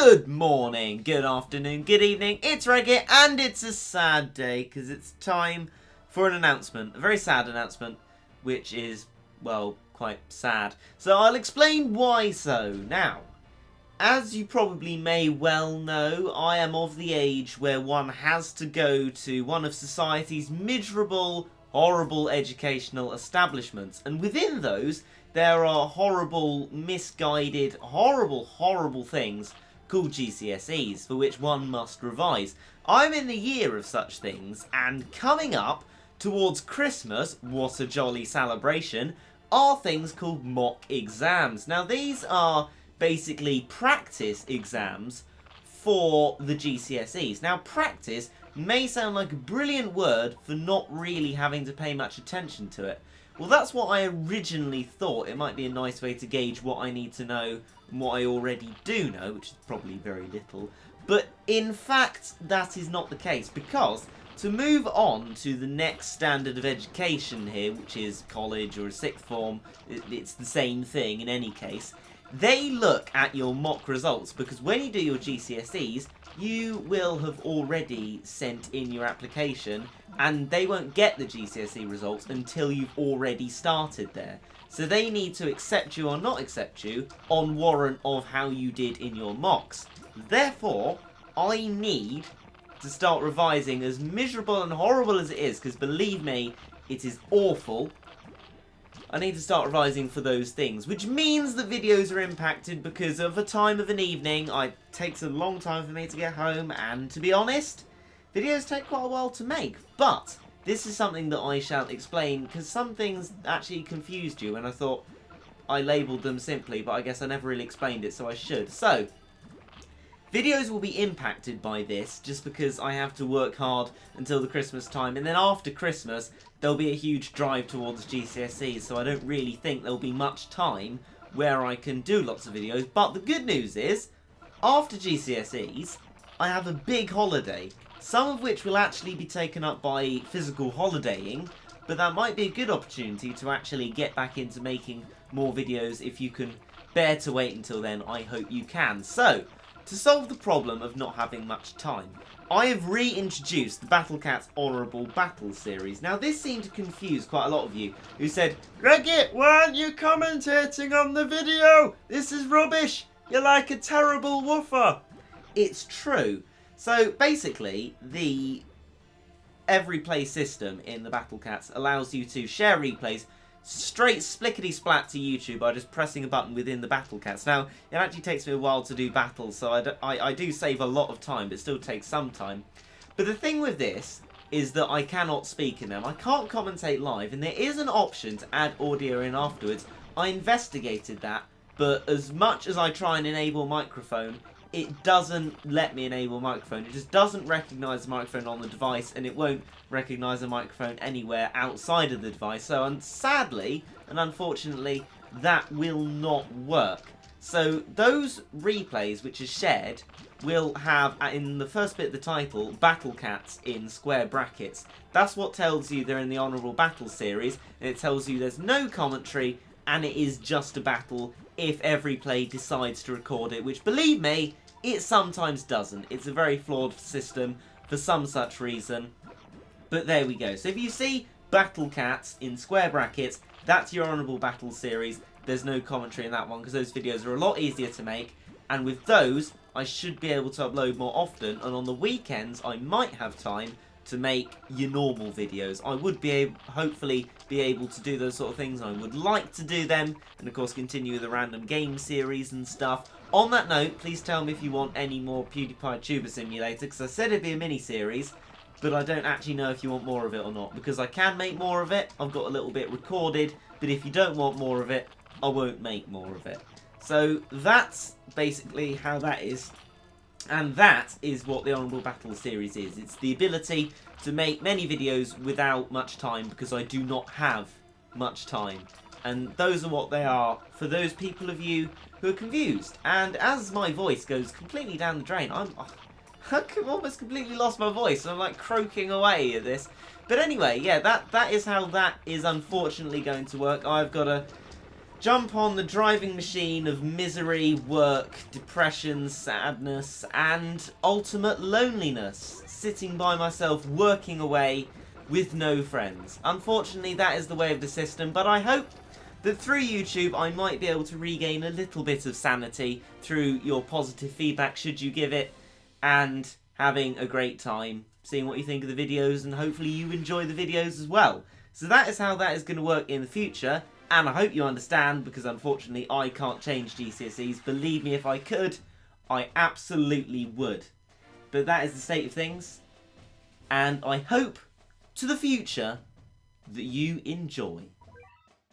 Good morning, good afternoon, good evening, it's Regit, and it's a sad day, because it's time for an announcement, a very sad announcement, which is, well, quite sad. So I'll explain why so. Now, as you probably may well know, I am of the age where one has to go to one of society's miserable, horrible educational establishments, and within those, there are horrible, misguided, horrible things called GCSEs, for which one must revise. I'm in the year of such things, and coming up towards Christmas, what a jolly celebration, are things called mock exams. Now these are basically practice exams for the GCSEs. Now practice may sound like a brilliant word for not really having to pay much attention to it. Well, that's what I originally thought. It might be a nice way to gauge what I need to know and what I already do know, which is probably very little. But in fact, that is not the case, because to move on to the next standard of education here, which is college or a sixth form, it's the same thing in any case, they look at your mock results, because when you do your GCSEs, you will have already sent in your application, and they won't get the GCSE results until you've already started there. So they need to accept you or not accept you on warrant of how you did in your mocks. Therefore, I need to start revising, as miserable and horrible as it is, because believe me, it is awful. I need to start revising for those things, which means that videos are impacted because of a time of an evening. It takes a long time for me to get home, and to be honest, videos take quite a while to make. But this is something that I shall explain, because some things actually confused you, and I thought I labelled them simply, but I guess I never really explained it, so I should. So, videos will be impacted by this, just because I have to work hard until the Christmas time, and then after Christmas, there'll be a huge drive towards GCSEs, so I don't really think there'll be much time where I can do lots of videos. But the good news is, after GCSEs, I have a big holiday, some of which will actually be taken up by physical holidaying, but that might be a good opportunity to actually get back into making more videos. If you can bear to wait until then, I hope you can. So, to solve the problem of not having much time, I have reintroduced the Battle Cats Honourable Battle series. Now this seemed to confuse quite a lot of you, who said, "Regit, why aren't you commentating on the video? This is rubbish. You're like a terrible woofer." It's true. So basically, the every play system in the Battle Cats allows you to share replays straight splickety-splat to YouTube by just pressing a button within the Battle Cats. Now, it actually takes me a while to do battles, so I do save a lot of time, but it still takes some time. But the thing with this is that I cannot speak in them. I can't commentate live, and there is an option to add audio in afterwards. I investigated that, but as much as I try and enable microphone, it doesn't let me enable microphone. It just doesn't recognise the microphone on the device, and it won't recognise a microphone anywhere outside of the device. So sadly and unfortunately, that will not work. So those replays which are shared will have, in the first bit of the title, Battle Cats in square brackets. That's what tells you they're in the Honourable Battle series, and it tells you there's no commentary, and it is just a battle if every play decides to record it, which, believe me, it sometimes doesn't. It's a very flawed system for some such reason. But there we go. So if you see Battle Cats in square brackets, that's your Honourable Battle series. There's no commentary in that one, because those videos are a lot easier to make. And with those, I should be able to upload more often. And on the weekends, I might have time to make your normal videos. I would hopefully be able to do those sort of things, and I would like to do them, and of course continue the random game series and stuff. On that note, please tell me if you want any more PewDiePie Tuber Simulator, because I said it'd be a mini-series, but I don't actually know if you want more of it or not, because I can make more of it. I've got a little bit recorded, but if you don't want more of it, I won't make more of it. So that's basically how that is. And that is what the Honourable Battle series is. It's the ability to make many videos without much time, because I do not have much time. And those are what they are for those people of you who are confused. And as my voice goes completely down the drain, I've almost completely lost my voice. I'm like croaking away at this. But anyway, yeah, that is how that is unfortunately going to work. I've got to jump on the driving machine of misery, work, depression, sadness, and ultimate loneliness, sitting by myself, working away with no friends. Unfortunately, that is the way of the system, but I hope that through YouTube I might be able to regain a little bit of sanity through your positive feedback, should you give it, and having a great time seeing what you think of the videos, and hopefully you enjoy the videos as well. So that is how that is going to work in the future, and I hope you understand, because unfortunately I can't change GCSEs. Believe me, if I could, I absolutely would. But that is the state of things, and I hope to the future that you enjoy.